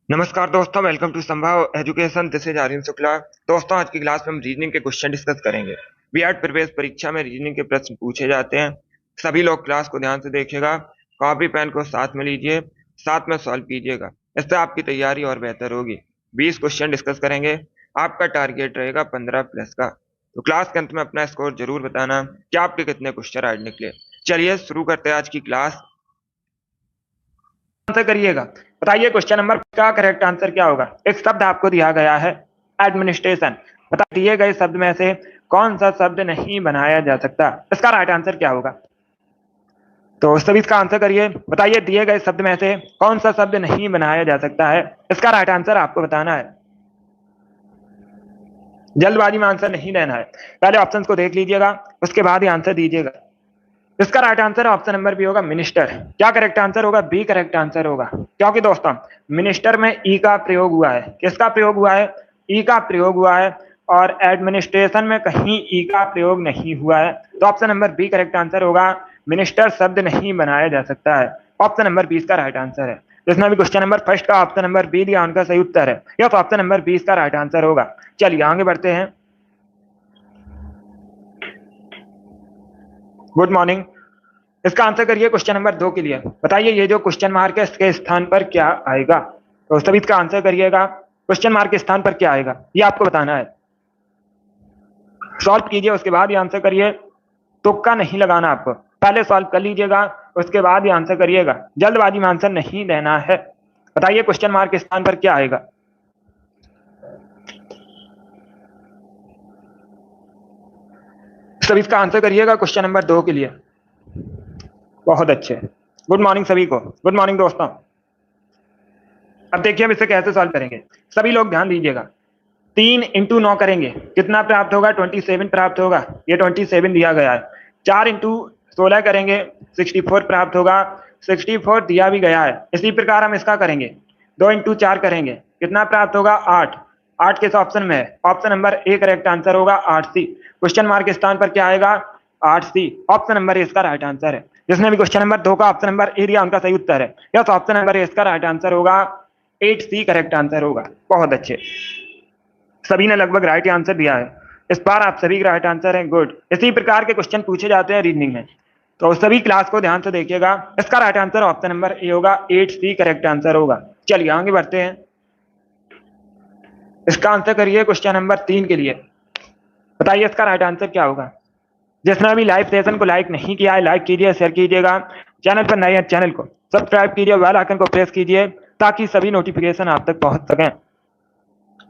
नमस्कार दोस्तों, welcome to Sambhav education. This is Aryan Shukla. दोस्तों, आज की क्लास में हम रीजनिंग के क्वेश्चन डिस्कस करेंगे। बीएड प्रवेश परीक्षा में रीजनिंग के प्रश्न पूछे जाते हैं। सभी लोग क्लास को ध्यान से देखिएगा, कॉपी पेन को साथ में लीजिए, साथ में सॉल्व कीजिएगा। इससे आपकी तैयारी और बेहतर होगी। 20 क्वेश्चन डिस्कस करेंगे। आपका टारगेट रहेगा 15 प्लस का। तो क्लास के अंत में अपना स्कोर जरूर बताना कि आपके कितने क्वेश्चन आज निकले। चलिए शुरू करते हैं आज की क्लास। आंसर करिएगा। बताइए क्वेश्चन नंबर का करेक्ट आंसर क्या होगा। एक शब्द आपको दिया गया है एडमिनिस्ट्रेशन। बता दिए गए शब्द में से कौन सा शब्द नहीं बनाया जा सकता, इसका राइट आंसर क्या होगा। तो सभी इसका आंसर करिए। बताइए दिए गए शब्द में से कौन सा शब्द नहीं बनाया जा सकता है, इसका राइट आंसर आपको बताना है। जल्दबाजी में आंसर नहीं देना है, पहले ऑप्शन को देख लीजिएगा, उसके बाद ही आंसर दीजिएगा। इसका right answer option number B होगा, मिनिस्टर। क्या करेक्ट आंसर होगा? बी करेक्ट आंसर होगा, क्योंकि दोस्तों मिनिस्टर में ई का प्रयोग हुआ है। किसका प्रयोग हुआ है? ई का प्रयोग हुआ है। और एडमिनिस्ट्रेशन में कहीं ई का प्रयोग नहीं हुआ है, तो option number B correct answer होगा। मिनिस्टर शब्द नहीं बनाया जा सकता है। ऑप्शन नंबर 20 का राइट आंसर है। जिसने भी क्वेश्चन नंबर फर्स्ट का ऑप्शन नंबर बी दिया, उनका सही उत्तर है। यह तो ऑप्शन नंबर 20 का राइट आंसर होगा। चलिए आगे बढ़ते हैं। Good morning. इसका आंसर करिए क्वेश्चन नंबर 2 के लिए। बताइए ये जो क्वेश्चन मार्क है इसके स्थान पर क्या आएगा। तो सभी इसका आंसर करिएगा। क्वेश्चन मार्क के स्थान पर क्या आएगा ये आपको बताना है। सॉल्व कीजिए, उसके बाद ही आंसर करिए। तुक्का नहीं लगाना, आपको पहले सॉल्व कर लीजिएगा, उसके बाद ही आंसर करिएगा। जल्दबाजी में आंसर नहीं देना है। बताइए क्वेश्चन मार्क के स्थान पर क्या आएगा। सभी इसका आंसर करिएगा क्वेश्चन नंबर 2 के लिए। बहुत अच्छे। गुड मॉर्निंग सभी को। गुड मॉर्निंग दोस्तों। अब देखिए हम इसे कैसे सॉल्व करेंगे। सभी लोग ध्यान दीजिएगा। 3 इंटू 9 करेंगे, कितना प्राप्त होगा? 27 प्राप्त होगा। ये 27 दिया गया है। 4 इंटू 16 करेंगे, 64 प्राप्त होगा। 64 दिया भी गया है। इसी प्रकार हम इसका करेंगे। 2 इंटू 4 करेंगे, कितना प्राप्त होगा? 8। 8 किस ऑप्शन में है? Option number A correct answer होगा, 8 सी। क्वेश्चन मार्क के स्थान पर क्या आएगा? 8 सी। ऑप्शन नंबर ए इसका राइट आंसर है। जिसने भी क्वेश्चन नंबर 2 का ऑप्शन नंबर ए दिया, उनका सही उत्तर है। यस, ऑप्शन नंबर ए इसका राइट आंसर होगा। 8 सी करेक्ट आंसर होगा। बहुत अच्छे, सभी ने लगभग राइट आंसर दिया है। इस बार आप सभी राइट आंसर हैं। गुड। इसी प्रकार के क्वेश्चन पूछे जाते हैं रीजनिंग में, तो सभी क्लास को ध्यान से देखिएगा। इसका right answer option number A होगा, 8 सी करेक्ट आंसर होगा। चलिए आगे बढ़ते हैं। इसका आंसर करिए क्वेश्चन नंबर 3 के लिए। बताइए इसका राइट आंसर क्या होगा। जिसने अभी लाइव सेशन को लाइक नहीं किया है, लाइक कीजिए, शेयर कीजिएगा। चैनल पर नए हैं, चैनल को सब्सक्राइब कीजिए, बेल आइकन को प्रेस कीजिए, ताकि सभी नोटिफिकेशन आप तक पहुंच सकें।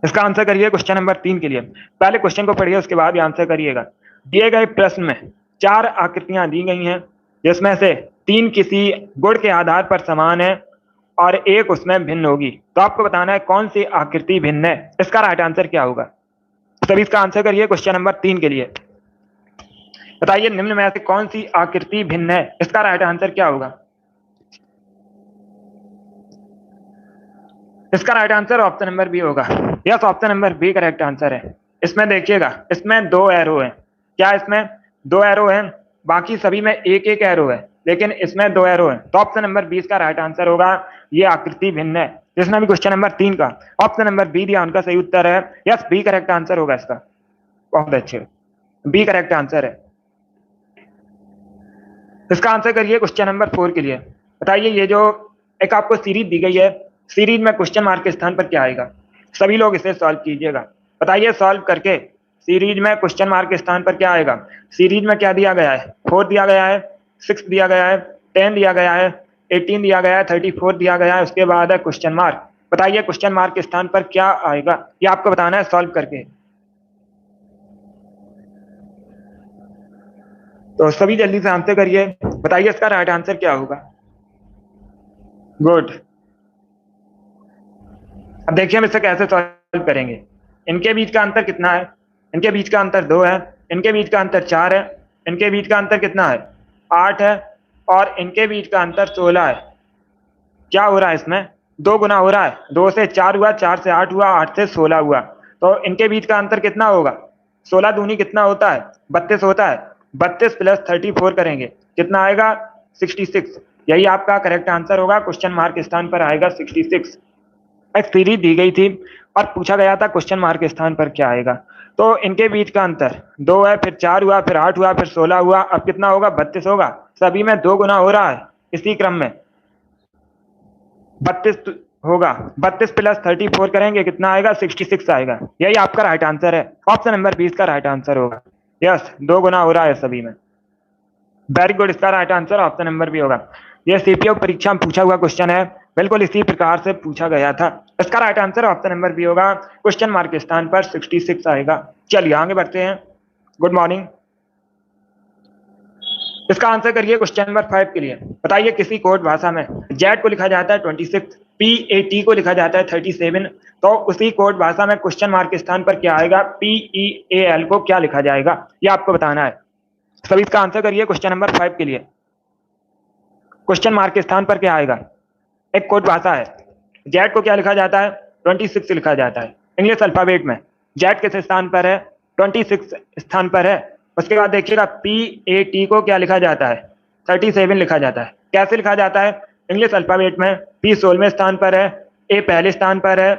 इसका आंसर करिए क्वेश्चन नंबर 3 के लिए। पहले क्वेश्चन को पढ़िए, उसके बाद आंसर करिएगा। दिए गए प्रश्न में 4 आकृतियां दी गई हैं, जिसमें से 3 किसी गुण के आधार पर समान है और एक उसमें भिन्न होगी। तो आपको बताना है कौन सी आकृति भिन्न है। इसका राइट आंसर क्या होगा। सभी इसका आंसर करिए क्वेश्चन नंबर 3 के लिए। बताइए निम्न में से कौन सी आकृति भिन्न है, इसका राइट आंसर क्या होगा। इसका right answer option number B होगा। Yes, option number B correct answer है। इसमें देखिएगा, इसमें 2 एरो है। क्या इसमें 2 एरो है? बाकी सभी में एक एक एरो है, लेकिन इसमें 2 एरो है। तो ऑप्शन नंबर 20 का राइट आंसर होगा। ये आकृति भिन्न है। जिसने भी क्वेश्चन नंबर 3 का ऑप्शन नंबर बी दिया, उनका सही उत्तर है। यस, बी करेक्ट आंसर होगा इसका। बहुत अच्छे, बी करेक्ट आंसर है। इसका आंसर करिए क्वेश्चन नंबर 4 के लिए। बताइए ये जो एक आपको सीरीज दी गई है, सीरीज में क्वेश्चन मार्क के स्थान पर क्या आएगा। सभी लोग इसे सॉल्व कीजिएगा। बताइए सॉल्व करके सीरीज में क्वेश्चन मार्क के स्थान पर क्या आएगा। सीरीज में क्या दिया गया है? 4 दिया गया है, 6 दिया गया है, 10 दिया गया है, 18 दिया गया है, 34 दिया गया है, उसके बाद है क्वेश्चन मार्क। बताइए क्वेश्चन मार्क के स्थान पर क्या आएगा, ये आपको बताना है सॉल्व करके। तो सभी जल्दी से आंसर करिए। बताइए इसका राइट आंसर क्या होगा। गुड। अब देखिए हम इसे कैसे सॉल्व करेंगे। इनके बीच का अंतर कितना है? इनके बीच का अंतर 2 है, इनके बीच का अंतर 4 है, इनके बीच का अंतर कितना है? 8 है, और इनके बीच का अंतर 16 है। क्या हो रहा है इसमें? 2 गुना हो रहा है। 2 से 4 हुआ, 4 से 8 हुआ, 8 से 16 हुआ। तो इनके बीच का अंतर कितना होगा? 16 दूनी कितना होता है? 32 होता है। 32 प्लस 34 करेंगे, कितना आएगा? 66। यही आपका करेक्ट आंसर होगा। क्वेश्चन मार्क स्थान पर आएगा 66। एक सीरीज दी गई थी और पूछा गया था क्वेश्चन मार्क के स्थान पर क्या आएगा। तो इनके बीच का अंतर 2 है, फिर 4 हुआ, फिर 8 हुआ, फिर 16 हुआ, अब कितना होगा? 32 होगा। सभी में 2 गुना हो रहा है, इसी क्रम में 32 होगा। 32 प्लस 34 करेंगे, कितना आएगा? 66 आएगा। यही आपका राइट आंसर है। ऑप्शन नंबर 20 का राइट आंसर होगा। यस, 2 गुना हो रहा है सभी में। वेरी गुड, इसका राइट आंसर ऑप्शन नंबर भी होगा। यह सीपीओ परीक्षा में पूछा हुआ क्वेश्चन है, बिल्कुल इसी प्रकार से पूछा गया था। इसका राइट आंसर ऑप्शन नंबर भी होगा। क्वेश्चन मार्क के स्थान पर 66 आएगा। चलिए आगे बढ़ते हैं। Good morning. इसका आंसर करिए क्वेश्चन नंबर 5 के लिए। बताइए किसी कोड भाषा में जेड को लिखा जाता है 26, PAT को लिखा जाता है 37, तो उसी कोड भाषा में क्वेश्चन मार्क के स्थान पर क्या आएगा? PEAL को क्या लिखा जाएगा, ये आपको बताना है। सभी इसका आंसर करिए क्वेश्चन नंबर 5 के लिए। क्वेश्चन मार्क के स्थान पर क्या आएगा? एक कोड भाषा है, जेड को क्या लिखा जाता है? 26 लिखा जाता है इंग्लिश अल्फाबेट में। जेड किस स्थान पर है? 26 स्थान पर है। उसके बाद देखिएगा PAT को क्या लिखा जाता है? 37 लिखा जाता है। कैसे लिखा जाता है? इंग्लिश अल्फाबेट में P 16वें स्थान पर है, A पहले स्थान पर है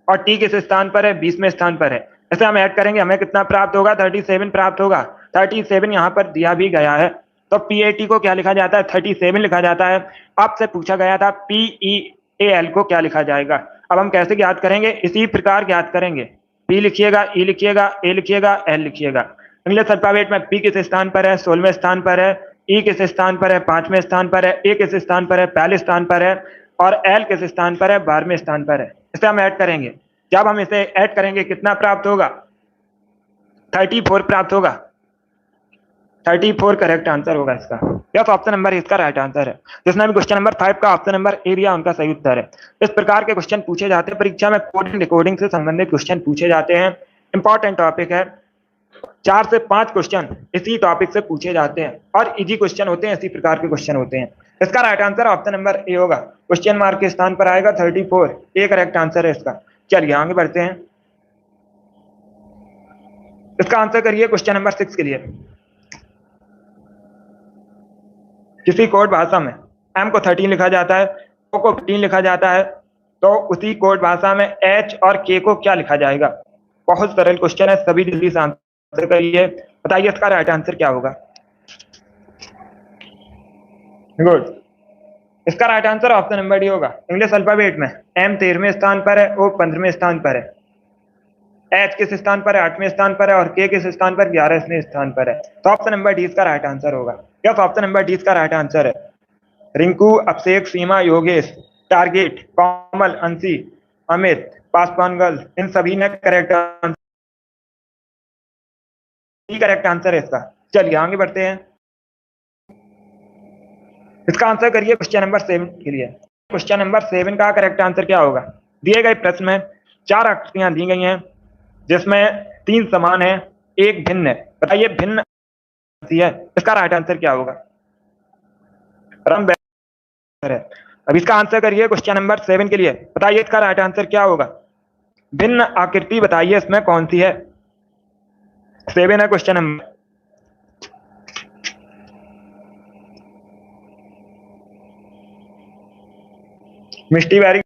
और T किस स्थान पर है? 20वें स्थान पर है। ऐसे हम ऐड करेंगे, हमें कितना प्राप्त होगा? 37 प्राप्त होगा। 37 यहाँ पर दिया भी गया है, तो PAT को क्या लिखा जाता है? 37 लिखा जाता है। आपसे पूछा गया था PEAL को क्या लिखा जाएगा। अब हम कैसे ज्ञात करेंगे? इसी प्रकार ज्ञात करेंगे। P लिखिएगा, E लिखिएगा, A लिखिएगा, L लिखिएगा। इंग्लिश अल्फाबेट में P किस स्थान पर है? 16वें स्थान पर है। E किस स्थान पर है? 5वें स्थान पर है। A किस स्थान पर है? पहले स्थान पर है। और L किस स्थान पर है? 12वें स्थान पर है। इसे हम ऐड करेंगे। जब हम इसे ऐड करेंगे कितना प्राप्त होगा? 34 प्राप्त होगा। 34 करेक्ट आंसर होगा इसका। यस, ऑप्शन नंबर इसका राइट आंसर है। जिसने भी क्वेश्चन नंबर 5 का ऑप्शन नंबर ए दिया उनका सही उत्तर है। इस प्रकार के क्वेश्चन पूछे जाते हैं परीक्षा में। कोडिंग डिकोडिंग से संबंधित क्वेश्चन पूछे जाते हैं। इंपॉर्टेंट टॉपिक है। 4 से 5 क्वेश्चन इसी टॉपिक से पूछे जाते हैं और इजी क्वेश्चन होते हैं, इसी प्रकार के क्वेश्चन होते हैं। इसका right answer option number A होगा। क्वेश्चन मार्क के स्थान पर आएगा 34। ए करेक्ट आंसर है इसका। चलिए आगे बढ़ते हैं। इसका आंसर करिए क्वेश्चन नंबर 6 के लिए। किसी कोड भाषा में M को 13 लिखा जाता है, O को 15 लिखा जाता है, तो उसी कोड भाषा में H और K को क्या लिखा जाएगा? बहुत सरल क्वेश्चन है, सभी जल्दी से आंसर करिए। बताइए इसका राइट आंसर क्या होगा? गुड, इसका right answer option number D होगा। इंग्लिश अल्फाबेट में M 13वें स्थान पर है, O 15वें स्थान पर है, H किस स्थान पर है? 8वें स्थान पर है और K किस स्थान पर? 11वें स्थान पर है। तो ऑप्शन नंबर डी इसका राइट आंसर होगा। यस, ऑप्शन नंबर डी इसका राइट आंसर है। रिंकू, अभिषेक, सीमा, योगेश, टारगेट, कोमल, अंशी, अमित, पासवान गर्ल, इन सभी ने करेक्ट आंसर है इसका। चलिए आगे बढ़ते हैं। इसका आंसर करिए क्वेश्चन नंबर 7 के लिए। क्वेश्चन नंबर 7 का करेक्ट आंसर क्या होगा? दिए गए प्रश्न में 4 आकृतियां दी गई हैं जिसमें 3 समान है, 1 भिन्न है। बताइए भिन्न है, इसका राइट आंसर क्या होगा? है। अब इसका आंसर करिए क्वेश्चन नंबर 7 के लिए। बताइए इसका राइट आंसर क्या होगा? भिन्न आकृति बताइए इसमें कौन सी है? 7 है क्वेश्चन नंबर। मिस्टी वेरी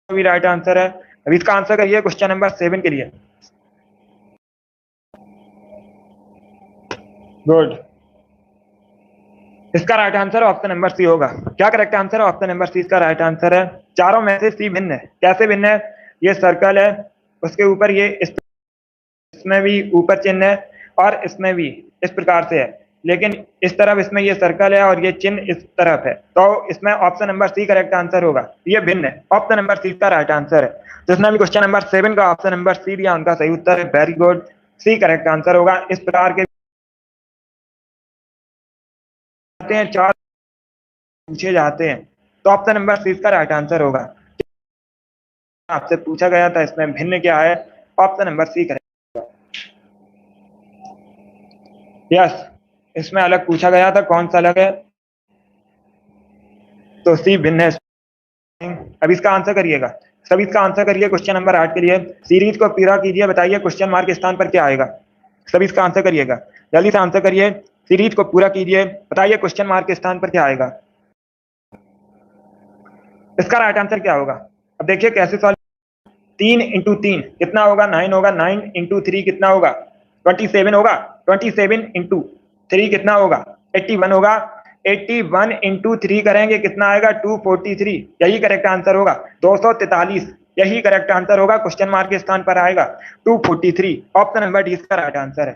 भी राइट आंसर है। अब इसका आंसर करिए क्वेश्चन नंबर 7 के लिए। गुड, इसका right answer option number C होगा। क्या करेक्ट आंसर है? ऑप्शन नंबर सी इसका राइट आंसर है। चारों में से सी भिन्न है। कैसे भिन्न है? ये सर्कल है, उसके ऊपर ये इसमें भी ऊपर चिन्ह है और इसमें भी इस प्रकार से है, लेकिन इस तरफ इसमें ये सर्कल है और ये चिन्ह इस तरफ है, तो इसमें option number C correct answer होगा। ये भिन्न है। ऑप्शन नंबर सी का राइट आंसर है। जिसने भी क्वेश्चन नंबर 7 का ऑप्शन नंबर सी दिया उनका सही उत्तर है। Very good, C correct answer होगा। इस प्रकार के 4 पूछे जाते हैं, तो ऑप्शन नंबर सी का राइट आंसर होगा। आपसे पूछा गया था इसमें भिन्न क्या है? Option number C correct. Yes, इसमें अलग पूछा गया था, कौन सा अलग है? तो सी भिन्न है। अब इसका आंसर करिएगा। सभी इसका आंसर करिए क्वेश्चन नंबर 8 के लिए। सीरीज को पूरा कीजिए। बताइए क्वेश्चन मार्क के स्थान पर क्या आएगा? सभी इसका आंसर करिएगा, जल्दी से आंसर करिए। सीरीज को पूरा कीजिए। बताइए क्वेश्चन मार्क के स्थान पर क्या आएगा? इसका राइट आंसर क्या होगा? अब देखिए कैसे सॉल्व, 3 इंटू 3 कितना होगा, 9 होगा, 9 इंटू 3 कितना होगा, 27 होगा, 27 इंटू 3 कितना होगा, 81 होगा, 81 इंटू 3 करेंगे कितना आएगा, 243, यही करेक्ट आंसर होगा, 243, यही करेक्ट आंसर होगा, क्वेश्चन मार्क के स्थान पर आएगा 243, ऑप्शन नंबर डी इसका राइट आंसर है।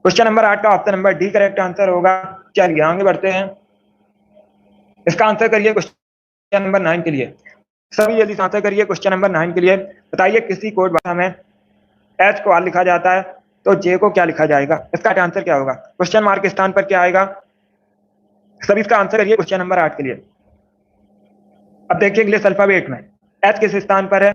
क्वेश्चन नंबर 8 का option number D correct answer होगा। चलिए आगे बढ़ते हैं, इसका आंसर करिए क्वेश्चन नंबर 9 के लिए, सभी जल्दी से आंसर करिए क्वेश्चन नंबर 9 के लिए। बताइए किसी कोड भाषा में एच को आर लिखा जाता है तो जे को क्या लिखा जाएगा, इसका आंसर क्या होगा, क्वेश्चन मार्क के स्थान पर क्या आएगा, सभी इसका आंसर करिए क्वेश्चन नंबर 8 के लिए। अब देखिए इंग्लिश अल्फाबेट में एच किस स्थान पर है,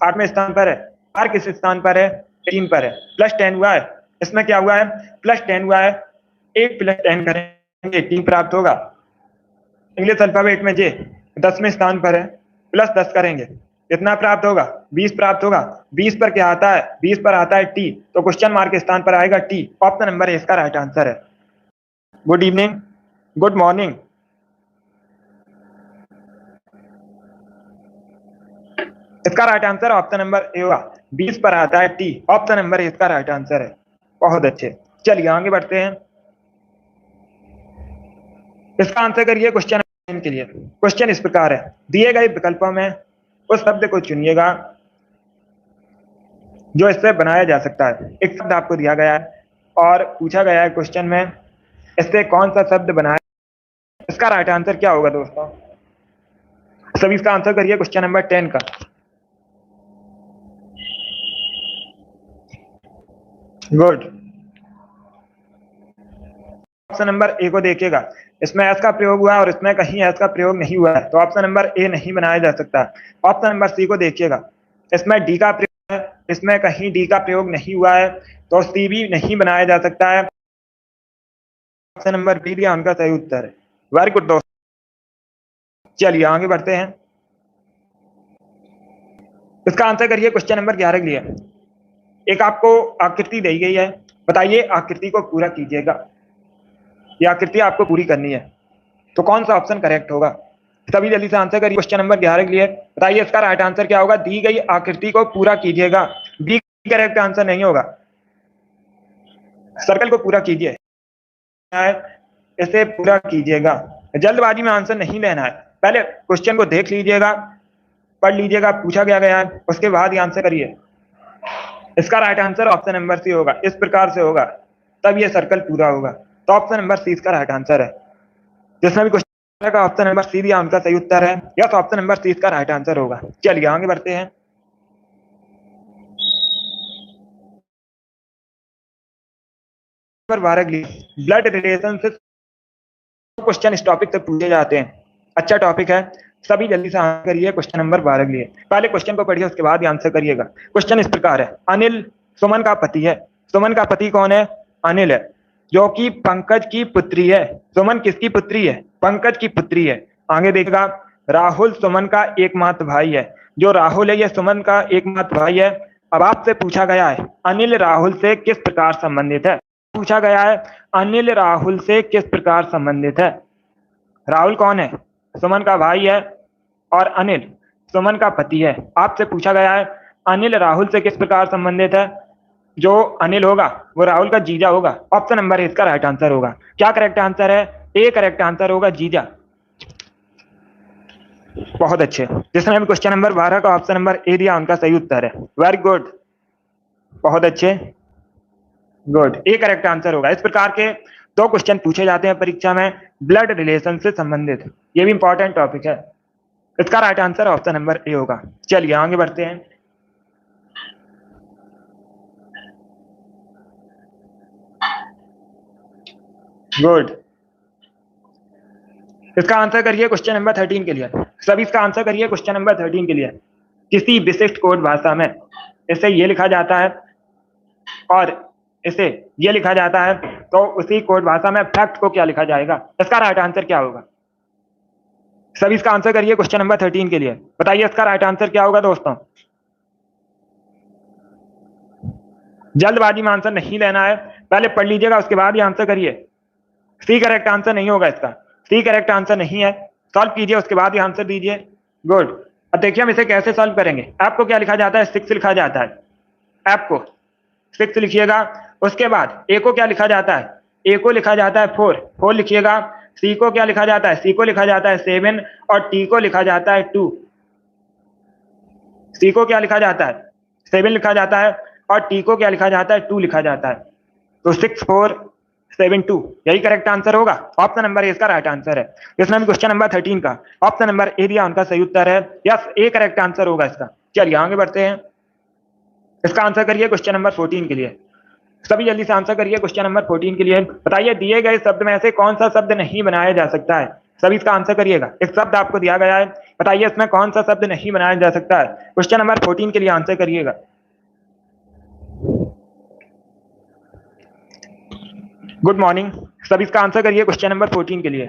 8वें स्थान पर है, आर किस स्थान पर है, 3 पर है, +10 हुआ है, इसमें क्या हुआ है, +10 हुआ है, 8 + 10 करेंगे 18 प्राप्त होगा। इंग्लिश अल्फाबेट में जे 10वें स्थान पर है, +10 करेंगे कितना प्राप्त होगा, 20 प्राप्त होगा, 20 पर क्या आता है, 20 पर आता है टी, तो क्वेश्चन मार्क के स्थान पर आएगा टी, ऑप्शन नंबर इसका राइट आंसर है। गुड इवनिंग, गुड मॉर्निंग, इसका right answer option number A होगा, 20 पर आता है टी, ऑप्शन नंबर इसका राइट आंसर है। बहुत अच्छे, चलिए आगे बढ़ते हैं, इसका आंसर करिए क्वेश्चन के लिए। क्वेश्चन इस प्रकार है, दिए गए विकल्पों में उस शब्द को चुनिएगा जो इससे बनाया जा सकता है। एक शब्द आपको दिया गया है और पूछा गया है क्वेश्चन में इससे कौन सा शब्द बनाया, इसका राइट आंसर क्या होगा दोस्तों, सभी इसका आंसर करिए क्वेश्चन नंबर 10 का। गुड, ऑप्शन नंबर ए को देखिएगा, इसमें एस का प्रयोग हुआ है और इसमें कहीं एस का प्रयोग नहीं हुआ है, तो ऑप्शन नंबर ए नहीं बनाया जा सकता। ऑप्शन नंबर सी को देखिएगा, इसमें डी का प्रयोग है, इसमें कहीं डी का प्रयोग नहीं हुआ है, तो सी भी नहीं बनाया जा सकता है। ऑप्शन नंबर बी दिया उनका सही उत्तर है। वेरी गुड दोस्तों, चलिए आगे बढ़ते हैं, इसका आंसर करिए क्वेश्चन नंबर 11 के लिए। एक आपको आकृति दी गई है, बताइए आकृति को पूरा कीजिएगा, ये आकृति आपको पूरी करनी है, तो कौन सा ऑप्शन करेक्ट होगा, सभी जल्दी से आंसर करिए क्वेश्चन नंबर 11 के लिए। बताइए इसका राइट आंसर क्या होगा, दी गई आकृति को पूरा कीजिएगा, बी करेक्ट आंसर नहीं होगा, सर्कल को पूरा कीजिए, इसे पूरा कीजिएगा, जल्दबाजी में आंसर नहीं लेना है, पहले क्वेश्चन को देख लीजिएगा, पढ़ लीजिएगा पूछा गया है, उसके बाद ही आंसर करिए। इसका right answer option number C होगा, इस प्रकार से होगा तब ये सर्कल पूरा होगा, तो ऑप्शन नंबर सी इसका राइट आंसर है। जिसने भी क्वेश्चन का ऑप्शन नंबर सी दिया उनका सही उत्तर है, या तो ऑप्शन नंबर सी इसका राइट आंसर होगा। चलिए आगे बढ़ते हैं, ब्लड रिलेशन से क्वेश्चन इस टॉपिक से पूछे जाते हैं, अच्छा टॉपिक है, सभी जल्दी से आंसर करिए क्वेश्चन नंबर 12 के लिए। पहले क्वेश्चन को पढ़िए उसके बाद ही आंसर करिएगा। क्वेश्चन इस प्रकार है, अनिल सुमन का पति है, सुमन का पति कौन है, अनिल है, जो कि पंकज की पुत्री है। सुमन किसकी पुत्री है, पंकज की पुत्री है। आगे देखिएगा, राहुल सुमन का एकमात्र भाई है, जो राहुल है ये सुमन का एकमात्र भाई है। अब आपसे पूछा गया है अनिल राहुल से किस प्रकार संबंधित है, पूछा गया है अनिल राहुल से किस प्रकार संबंधित है। राहुल कौन है, सुमन का भाई है, और अनिल सुमन का पति है। आपसे पूछा गया है अनिल राहुल से किस प्रकार संबंधित है, जो अनिल होगा वो राहुल का जीजा होगा, ऑप्शन नंबर इसका राइट आंसर होगा। क्या करेक्ट आंसर है, ए करेक्ट आंसर होगा, जीजा। बहुत अच्छे, जिसने भी क्वेश्चन नंबर 12 का ऑप्शन नंबर ए दिया उनका सही उत्तर है, वेरी गुड, बहुत अच्छे, गुड, ए करेक्ट आंसर होगा। इस प्रकार के 2 क्वेश्चन पूछे जाते हैं परीक्षा में ब्लड रिलेशन से संबंधित, ये भी इंपॉर्टेंट टॉपिक है, इसका right answer option number A होगा। चलिए आगे बढ़ते हैं, गुड, इसका आंसर करिए क्वेश्चन नंबर 13 के लिए, सभी इसका आंसर करिए क्वेश्चन नंबर 13 के लिए। किसी विशिष्ट कोड भाषा में इसे ये लिखा जाता है और इसे ये लिखा जाता है, तो उसी कोड भाषा में फैक्ट को क्या लिखा जाएगा, इसका राइट आंसर क्या होगा, सभी इसका आंसर करिए क्वेश्चन नंबर 13 के लिए। बताइए इसका राइट आंसर क्या होगा दोस्तों, जल्दबाजी में आंसर नहीं लेना है, पहले पढ़ लीजिएगा उसके बाद ही आंसर करिए। सी करेक्ट आंसर नहीं होगा इसका, सी करेक्ट आंसर नहीं है, सॉल्व कीजिए उसके बाद ही आंसर दीजिए। गुड, अब देखिए हम इसे कैसे सॉल्व करेंगे। एफ को क्या लिखा जाता है, 6 लिखा जाता है। एफ को 6 लिखिएगा। उसके बाद ए को क्या लिखा जाता है, ए को लिखा जाता है 4 लिखिएगा। सी को क्या लिखा जाता है, सी को लिखा जाता है 7 और टी को लिखा जाता है 2। सी को क्या लिखा जाता है, 7 लिखा जाता है और टी को क्या लिखा जाता है, 2 लिखा जाता है। तो 6 4 7 2 यही करेक्ट आंसर होगा। ऑप्शन नंबर ए इसका राइट आंसर है। इसमें क्वेश्चन नंबर 13 का ऑप्शन नंबर ए दिया, उनका सही उत्तर है। यस, ए करेक्ट आंसर होगा इसका। चलिए आगे बढ़ते हैं। इसका आंसर करिए क्वेश्चन नंबर 14 के लिए। सभी जल्दी से आंसर करिए क्वेश्चन नंबर 14 के लिए। बताइए दिए गए शब्द में से कौन सा शब्द नहीं बनाया जा सकता है। सभी इसका आंसर करिएगा। एक शब्द आपको दिया गया है, बताइए इसमें कौन सा शब्द नहीं बनाया जा सकता है। क्वेश्चन नंबर 14 के लिए आंसर करिएगा। गुड मॉर्निंग, सभी इसका आंसर करिए क्वेश्चन नंबर 14 के लिए।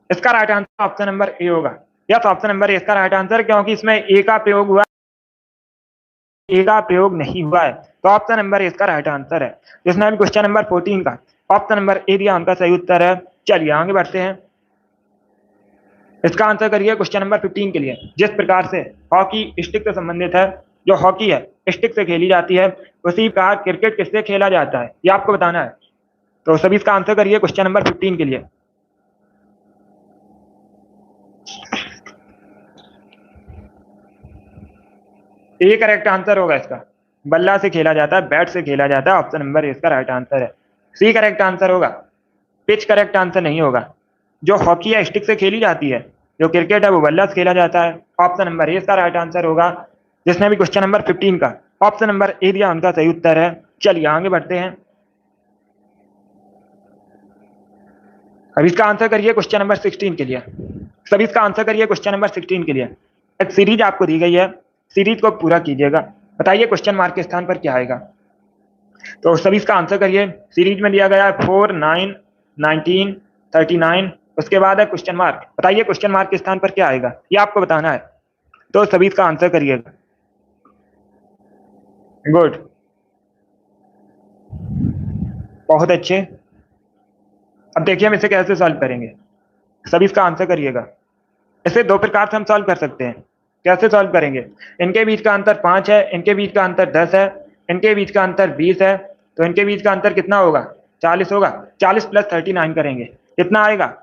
इसका right answer option number A होगा। यस, ऑप्शन नंबर ए इसका राइट आंसर, क्योंकि इसमें ए का प्रयोग हुआ, ए का प्रयोग नहीं हुआ है। तो ऑप्शन नंबर ए इसका राइट आंसर है। जिसने भी क्वेश्चन नंबर 14 का ऑप्शन नंबर ए दिया, उनका सही उत्तर है। चलिए आगे बढ़ते हैं। इसका आंसर करिए क्वेश्चन नंबर 15 के लिए। जिस प्रकार से हॉकी स्टिक से संबंधित है, जो हॉकी है स्टिक से खेली जाती है, उसी प्रकार क्रिकेट किससे खेला जाता है, ये आपको बताना है। तो सभी इसका आंसर करिए क्वेश्चन नंबर 15 के लिए। ए करेक्ट आंसर होगा इसका। बल्ला से खेला जाता है, बैट से खेला जाता है। ऑप्शन नंबर ए इसका राइट आंसर है। सी करेक्ट आंसर होगा। पिच करेक्ट आंसर नहीं होगा। जो हॉकी है स्टिक से खेली जाती है, जो क्रिकेट है वो बल्ला से खेला जाता है। ऑप्शन नंबर ए इसका राइट आंसर होगा। जिसने भी क्वेश्चन नंबर 15 का ऑप्शन नंबर ए दिया, उनका सही उत्तर है। चलिए आगे बढ़ते हैं। अब इसका आंसर करिए क्वेश्चन नंबर 16 के लिए। सभी इसका आंसर करिए क्वेश्चन नंबर 16 के लिए। एक सीरीज आपको दी गई है, सीरीज को पूरा कीजिएगा। बताइए क्वेश्चन मार्क के स्थान पर क्या आएगा। तो सभी इसका आंसर करिए। सीरीज में दिया गया है 4 9 19 39, उसके बाद है क्वेश्चन मार्क। बताइए क्वेश्चन मार्क के स्थान पर क्या आएगा, ये आपको बताना है। तो सभी इसका आंसर करिएगा। गुड, बहुत अच्छे। अब देखिए हम इसे कैसे सॉल्व करेंगे। सभी इसका आंसर करिएगा। इसे दो प्रकार से हम सॉल्व कर सकते हैं। कैसे सॉल्व करेंगे, इनके बीच का अंतर 5 है, इनके बीच का अंतर 10 है, इनके बीच का अंतर 20 है। तो इनके बीच का अंतर कितना होगा, 40 होगा। 40 प्लस 39 करेंगे, कितना आएगा,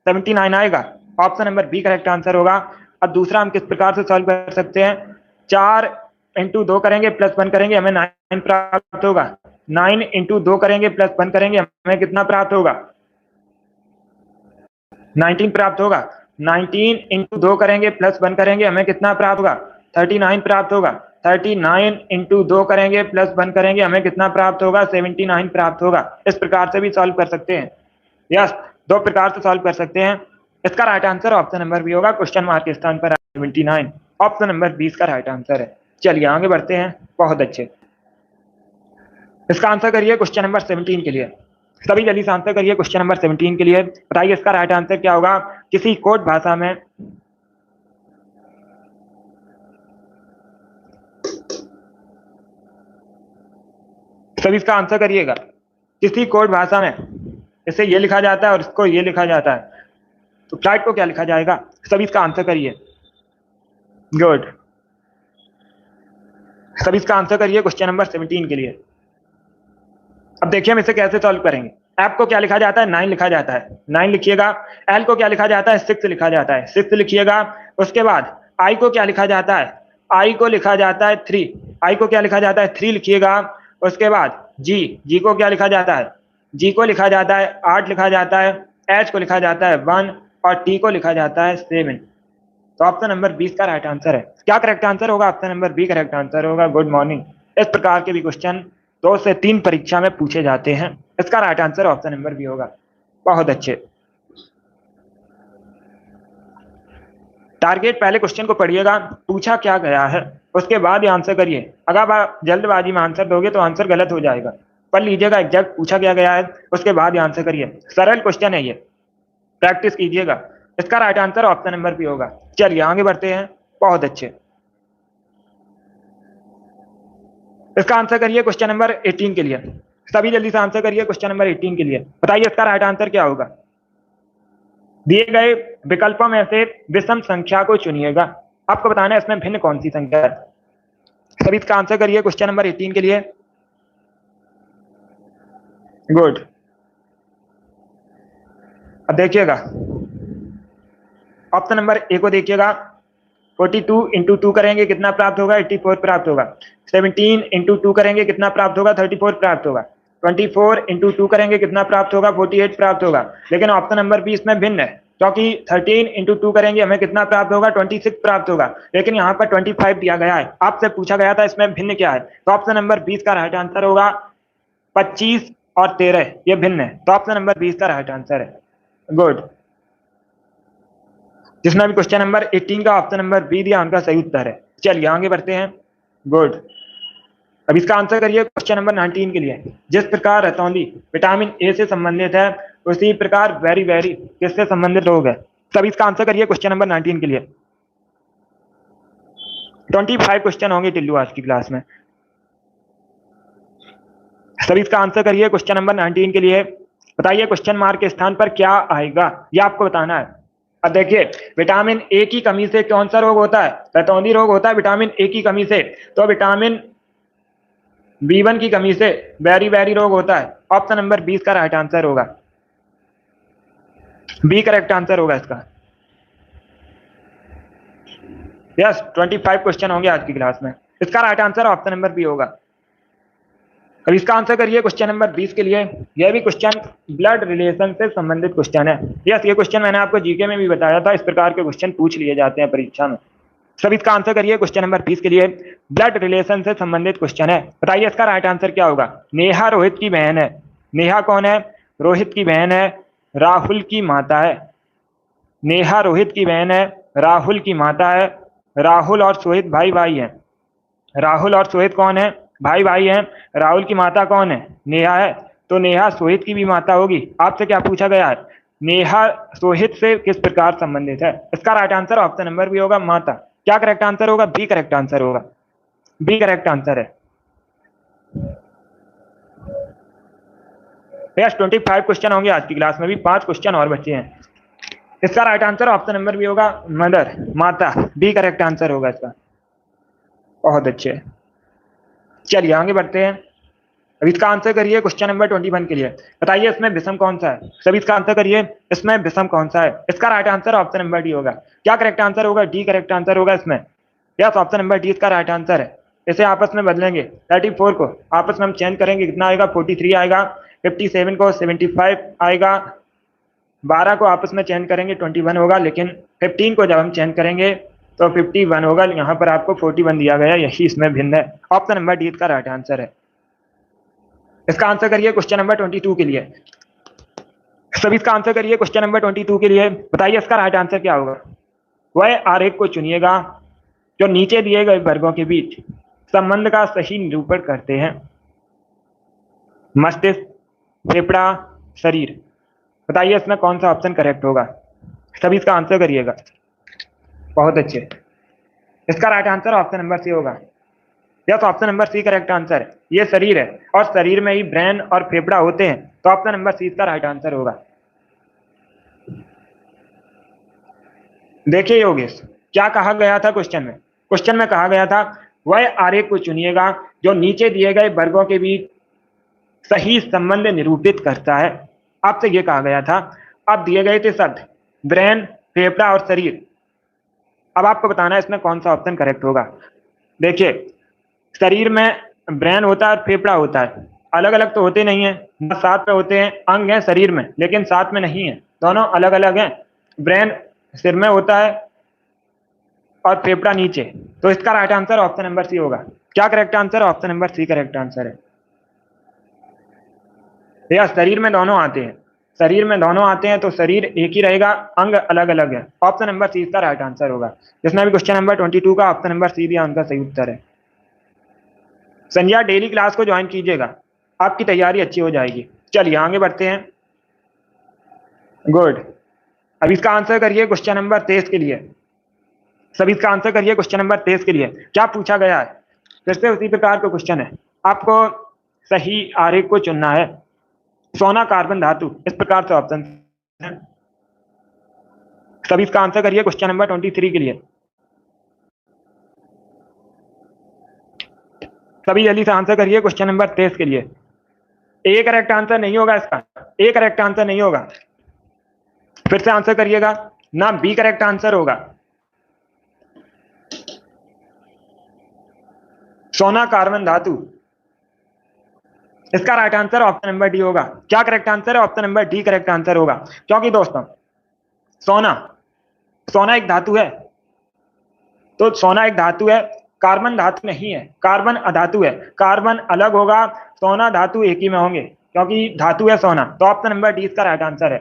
79 आएगा। Option number B correct answer होगा। अब दूसरा हम किस प्रकार से सॉल्व कर सकते हैं, 4 इंटू 2 करेंगे प्लस 1 करेंगे, हमें 9 प्राप्त होगा। 9 इंटू 2 करेंगे प्लस 1 करेंगे, हमें कितना प्राप्त होगा, 19 प्राप्त होगा। 19 इंटू 2 करेंगे प्लस 1 करेंगे, हमें कितना प्राप्त होगा, 39 प्राप्त होगा। 39 इंटू 2 करेंगे प्लस 1 करेंगे, हमें कितना प्राप्त होगा, 79 प्राप्त होगा। इस प्रकार से भी सॉल्व कर सकते हैं। यस, दो प्रकार से सॉल्व कर सकते हैं। इसका right answer option number B होगा। क्वेश्चन मार्क के स्थान पर 79, ऑप्शन नंबर 20 का राइट आंसर है। चलिए आगे बढ़ते हैं। बहुत अच्छे। इसका आंसर करिए क्वेश्चन नंबर 17 के लिए। सभी जल्दी से आंसर करिए क्वेश्चन नंबर 17 के लिए। बताइए इसका राइट आंसर क्या होगा। किसी कोड भाषा में सभी इसका आंसर करिएगा। किसी कोड भाषा में इसे ये लिखा जाता है और इसको ये लिखा जाता है, तो फ्लाइट को क्या लिखा जाएगा। सभी इसका आंसर करिए। गुड, सभी इसका आंसर करिए क्वेश्चन नंबर 17 के लिए। अब देखिए हम इसे कैसे सॉल्व करेंगे। एफ को क्या लिखा जाता है, 9 लिखा जाता है, 9 लिखिएगा। एल को क्या लिखा जाता है, 6 लिखा जाता है, 6 लिखिएगा। उसके बाद आई को क्या लिखा जाता है, आई को लिखा जाता है 3, आई को क्या लिखा जाता है, 3 लिखिएगा। उसके बाद जी को क्या लिखा जाता है, जी को लिखा जाता है 8 लिखा जाता है। एच को लिखा जाता है 1 और टी को लिखा जाता है 7। तो ऑप्शन नंबर 20 का राइट आंसर है। क्या करेक्ट आंसर होगा, option number B correct answer होगा। Good morning. इस प्रकार के भी क्वेश्चन 2 से 3 परीक्षा में पूछे जाते हैं। इसका right answer option number B होगा। बहुत अच्छे। टारगेट पहले क्वेश्चन को पढ़िएगा, पूछा क्या गया है, उसके बाद ही आंसर करिए। अगर आप जल्दबाजी में आंसर दोगे तो आंसर गलत हो जाएगा। पढ़ लीजिएगा एग्जैक्ट पूछा क्या गया है, उसके बाद ही आंसर करिए। सरल क्वेश्चन है ये, प्रैक्टिस कीजिएगा। इसका right answer option number B होगा। चलिए आगे बढ़ते हैं। बहुत अच्छे। इसका आंसर करिए क्वेश्चन नंबर 18 के लिए। सभी जल्दी से आंसर करिए क्वेश्चन नंबर 18 के लिए। बताइए इसका राइट आंसर क्या होगा। दिए गए विकल्पों में से विषम संख्या को चुनिएगा। आपको बताना है इसमें भिन्न कौन सी संख्या है। सभी इसका आंसर करिए क्वेश्चन नंबर 18 के लिए। गुड। अब देखिएगा ऑप्शन नंबर ए को देखिएगा। 42 इंटू 2 करेंगे कितना प्राप्त होगा? 84 प्राप्त होगा। 17 इंटू 2 करेंगे कितना प्राप्त होगा? 34 प्राप्त होगा। 24 इंटू 2 करेंगे कितना प्राप्त होगा? 48 प्राप्त होगा। लेकिन ऑप्शन नंबर बी इसमें भिन्न है, क्योंकि 13 इंटू 2 करेंगे हमें कितना प्राप्त होगा? 26 प्राप्त होगा। लेकिन यहाँ पर 25 दिया गया है। आपसे पूछा गया था इसमें भिन्न क्या है, तो ऑप्शन नंबर 20 का राइट आंसर होगा 25 और 13 ये भिन्न है, तो ऑप्शन नंबर 20 का राइट आंसर है। गुड। जिसने भी क्वेश्चन नंबर 18 का ऑप्शन नंबर बी दिया उनका सही उत्तर है। चलिए आगे बढ़ते हैं। गुड। अब इसका आंसर करिए क्वेश्चन नंबर 19 के लिए। जिस प्रकार रतौंधी विटामिन ए से संबंधित है उसी प्रकार वेरी वेरी किससे संबंधित रोग है? तब इसका आंसर करिए क्वेश्चन नंबर 19 के लिए। 25 क्वेश्चन होंगे टिल्लू आज की क्लास में। सभी इसका आंसर करिए क्वेश्चन नंबर 19 के लिए। बताइए क्वेश्चन मार्क के स्थान पर क्या आएगा, ये आपको बताना है। अब देखिए विटामिन ए की कमी से कौन सा रोग होता है? रतौंधी रोग होता है विटामिन ए की कमी से। तो विटामिन B1 की कमी से वेरी वेरी रोग होता है। ऑप्शन नंबर 20 का राइट आंसर होगा, बी करेक्ट आंसर होगा इसका। यस 25 क्वेश्चन होंगे आज की क्लास में, इसका right answer option number B होगा। अब इसका आंसर करिए क्वेश्चन नंबर 20 के लिए। यह भी क्वेश्चन ब्लड रिलेशन से संबंधित क्वेश्चन है। यस ये क्वेश्चन मैंने आपको जीके में भी बताया था, इस प्रकार के क्वेश्चन पूछ लिए जाते हैं परीक्षा में। सब इसका आंसर करिए क्वेश्चन नंबर 20 के लिए। ब्लड रिलेशन से संबंधित क्वेश्चन है, बताइए इसका राइट आंसर क्या होगा? नेहा रोहित की बहन है। नेहा कौन है? रोहित की बहन है, राहुल की माता है। नेहा रोहित की बहन है, राहुल की माता है। राहुल और सोहित भाई भाई हैं। राहुल और सोहित कौन है? भाई भाई हैं। राहुल की माता कौन है? नेहा है, तो नेहा सोहित की भी माता होगी। आपसे क्या पूछा गया है? नेहा सोहित से किस प्रकार संबंधित है? इसका राइट आंसर ऑप्शन नंबर भी होगा माता। क्या करेक्ट आंसर होगा? बी करेक्ट आंसर होगा, बी करेक्ट आंसर है। यस 25 क्वेश्चन होंगे आज की क्लास में, भी 5 क्वेश्चन और बचे हैं। इसका राइट आंसर ऑप्शन नंबर भी होगा मदर, माता, बी करेक्ट आंसर होगा इसका। बहुत अच्छे, चलिए आगे बढ़ते हैं। अब इसका आंसर करिए क्वेश्चन नंबर 21 के लिए। बताइए इसमें विषम कौन सा है? सभी इसका आंसर करिए, इसमें विषम कौन सा है? इसका right answer option number D होगा। क्या करेक्ट आंसर होगा? डी करेक्ट आंसर होगा इसमें। यस ऑप्शन नंबर डी इसका राइट आंसर है। इसे आपस में बदलेंगे, 34 को आपस में हम चेंज करेंगे, कितना आएगा? 43 आएगा। 57 को 75 आएगा। 12 को आपस में चेंज करेंगे 21 होगा, लेकिन 15 को जब हम चेंज करेंगे तो 51 होगा। यहाँ पर आपको 41 दिया गया, यही इसमें भिन्न है। ऑप्शन नंबर डी इसका राइट आंसर है। इसका आंसर करिए क्वेश्चन नंबर 22 के लिए। सभी इसका आंसर करिए क्वेश्चन नंबर 22 के लिए। बताइए इसका राइट आंसर क्या होगा? वह आरेख को चुनिएगा जो नीचे दिए गए वर्गों के बीच संबंध का सही निरूपण करते हैं। मस्तिष्क, फेफड़ा, शरीर, बताइए इसमें कौन सा ऑप्शन करेक्ट होगा? सभी इसका आंसर करिएगा। बहुत अच्छे, इसका right answer option number C होगा। Yes option number C correct answer है। ये शरीर है और शरीर में ही ब्रेन और फेफड़ा होते हैं, तो ऑप्शन नंबर सी इसका राइट आंसर होगा। देखिए योगेश, क्या कहा गया था क्वेश्चन में? क्वेश्चन में कहा गया था वह आरेख को चुनिएगा जो नीचे दिए गए वर्गों के बीच सही संबंध निरूपित करता है। आपसे ये कहा गया था। अब दिए गए थे शब्द ब्रेन, फेफड़ा और शरीर। अब आपको बताना है इसमें कौन सा ऑप्शन करेक्ट होगा। देखिए शरीर में ब्रेन होता है और फेफड़ा होता है, अलग अलग तो होते नहीं है, साथ में होते हैं। अंग है शरीर में लेकिन साथ में नहीं है, दोनों अलग अलग हैं। ब्रेन सिर में होता है और फेफड़ा नीचे, तो इसका right answer option number C होगा। क्या correct answer? Option number C correct answer है। या शरीर में दोनों आते हैं, शरीर में दोनों आते हैं तो शरीर एक ही रहेगा, अंग अलग अलग है। ऑप्शन नंबर सी इसका राइट आंसर होगा। जिसने भी क्वेश्चन नंबर 22 का ऑप्शन नंबर सी दिया उनका सही उत्तर है। संध्या डेली क्लास को ज्वाइन कीजिएगा, आपकी तैयारी अच्छी हो जाएगी। चलिए आगे बढ़ते हैं। गुड। अब इसका आंसर करिए क्वेश्चन नंबर 23 के लिए। सभी इसका आंसर करिए क्वेश्चन नंबर 23 के लिए। क्या पूछा गया है? फिर से उसी प्रकार का क्वेश्चन है, आपको सही आरेख को चुनना है। सोना, कार्बन धातु, इस प्रकार से ऑप्शन है। सभी इसका आंसर करिए क्वेश्चन नंबर 23 के लिए। सभी जल्दी से आंसर करिए क्वेश्चन नंबर 23 के लिए। ए करेक्ट आंसर नहीं होगा इसका, ए करेक्ट आंसर नहीं होगा। फिर से आंसर करिएगा ना, बी करेक्ट आंसर होगा। सोना कार्बन धातु, इसका right answer option number D होगा। क्या करेक्ट आंसर है? Option number D correct answer होगा। क्योंकि दोस्तों सोना, सोना एक धातु है, तो सोना एक धातु है, कार्बन धातु नहीं है, कार्बन अधातु है। कार्बन अलग होगा, सोना धातु एक ही में होंगे, क्योंकि धातु है सोना। तो ऑप्शन नंबर डी इसका राइट आंसर है।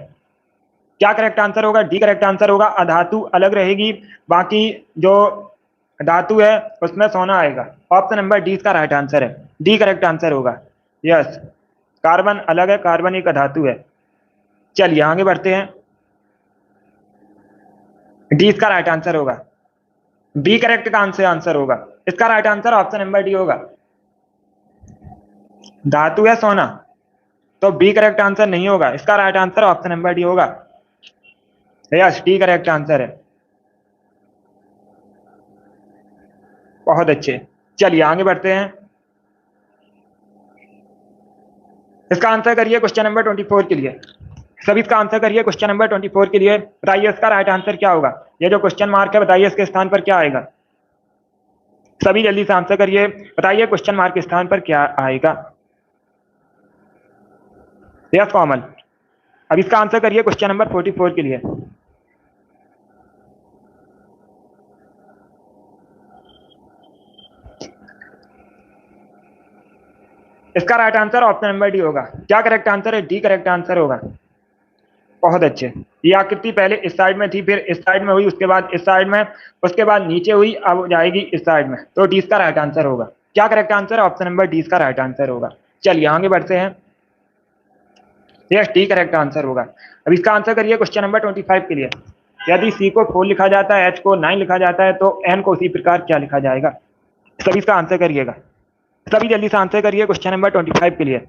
क्या करेक्ट आंसर होगा? डी करेक्ट आंसर होगा। अधातु अलग रहेगी, बाकी जो धातु है उसमें सोना आएगा। ऑप्शन नंबर डी इसका राइट आंसर है, डी करेक्ट आंसर होगा। यस, कार्बन अलग है, कार्बन एक धातु है। चलिए आगे बढ़ते हैं, डी इसका राइट आंसर होगा। बी करेक्ट का आंसर होगा, इसका right answer option number D होगा। धातु है सोना, तो बी करेक्ट आंसर नहीं होगा, इसका right answer option number D होगा। यस, डी करेक्ट आंसर है। बहुत अच्छे, चलिए आगे बढ़ते हैं। इसका आंसर करिए क्वेश्चन नंबर 24 के लिए। सभी इसका आंसर करिए क्वेश्चन नंबर 24 के लिए। बताइए इसका राइट आंसर क्या होगा? ये जो क्वेश्चन मार्क है, बताइए इसके स्थान पर क्या आएगा? सभी जल्दी से आंसर करिए, बताइए क्वेश्चन मार्क के स्थान पर क्या आएगा? Yes common. अब इसका आंसर करिए क्वेश्चन नंबर 44 के लिए। इसका right answer option number D होगा। क्या करेक्ट आंसर है? डी करेक्ट आंसर होगा। बहुत अच्छे। ये आकृति पहले इस साइड में थी, फिर इस साइड में हुई, उसके बाद इस साइड में, उसके बाद नीचे हुई, अब जाएगी इस साइड में। तो डी इसका राइट आंसर होगा। क्या करेक्ट आंसर है? ऑप्शन नंबर डी इसका राइट आंसर होगा। चलिए आगे बढ़ते हैं। यस, डी करेक्ट आंसर होगा। अब इसका आंसर करिए क्वेश्चन नंबर 25 के लिए। यदि सी को 4 लिखा जाता है, एच को 9 लिखा जाता है, तो एन को उसी प्रकार क्या लिखा जाएगा? सभी इसका आंसर करिएगा, सभी जल्दी से आंसर करिए क्वेश्चन नंबर 25 के लिए।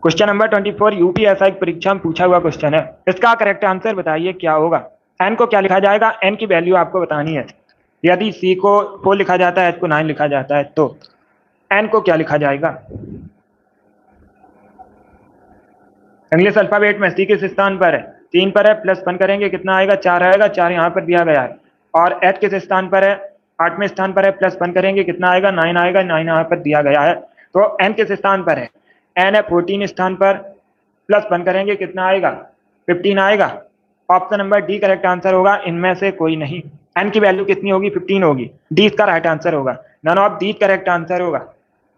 क्वेश्चन नंबर 24 यूपीएसआई परीक्षा में पूछा हुआ क्वेश्चन है। इसका करेक्ट आंसर बताइए क्या होगा? एन को क्या लिखा जाएगा? एन की वैल्यू आपको बतानी है। यदि सी को 4 लिखा जाता है, एच को 9 लिखा जाता है, तो एन को क्या लिखा जाएगा? इंग्लिश अल्फाबेट में सी किस स्थान पर है? 3 पर है, प्लस 1 करेंगे कितना आएगा? 4 आएगा, 4 यहाँ पर दिया गया है। और एच किस स्थान पर है? 8वें स्थान पर है, प्लस 1 करेंगे कितना आएगा? 9 आएगा, 9 यहाँ पर दिया गया है। तो एन किस स्थान पर है? एन है 14 स्थान पर, प्लस 1 करेंगे कितना आएगा? 15 आएगा। Option number D correct answer होगा, इनमें से कोई नहीं। एन की वैल्यू कितनी होगी? 15 होगी। डी इसका राइट आंसर होगा। None of D correct answer होगा।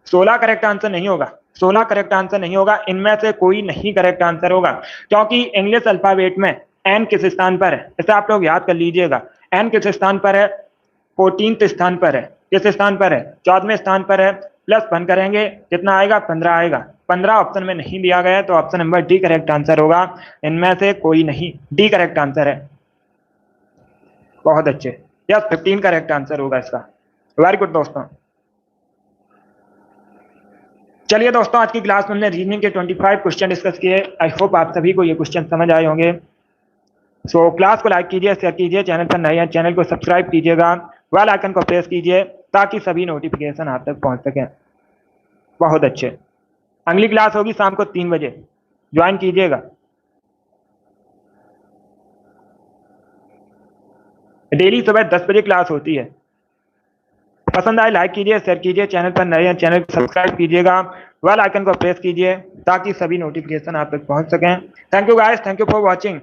16 करेक्ट आंसर नहीं होगा, 16 करेक्ट आंसर नहीं होगा, इनमें से कोई नहीं करेक्ट आंसर होगा, क्योंकि इंग्लिश अल्फाबेट में एन किस स्थान पर है? इसे आप लोग याद कर लीजिएगा। एन किस स्थान पर है? 14th स्थान पर है। किस स्थान पर है? 14वें स्थान पर है। प्लस 1 करेंगे कितना आएगा? 15 आएगा। 15 ऑप्शन में नहीं दिया गया है, तो option number D correct answer होगा, इनमें से कोई नहीं। डी करेक्ट आंसर है। बहुत अच्छे। यस, 15 करेक्ट आंसर होगा इसका। वेरी गुड दोस्तों। चलिए दोस्तों, आज की क्लास में हमने रीजनिंग के 25 क्वेश्चन डिस्कस किए। आई होप आप सभी को ये क्वेश्चन समझ आए होंगे। सो क्लास को लाइक कीजिए, शेयर कीजिए, चैनल पर नए हैं चैनल को सब्सक्राइब कीजिएगा, बेल आइकन को प्रेस कीजिए ताकि सभी नोटिफिकेशन आप तक पहुंच सकें। बहुत अच्छे। अगली क्लास होगी शाम को 3 बजे, ज्वाइन कीजिएगा। डेली सुबह 10 बजे क्लास होती है। पसंद आए लाइक कीजिए, शेयर कीजिए, चैनल पर नए हैं चैनल को सब्सक्राइब कीजिएगा, बेल आइकन को प्रेस कीजिए ताकि सभी नोटिफिकेशन आप तक पहुंच सकें। Thank you guys, thank you for watching.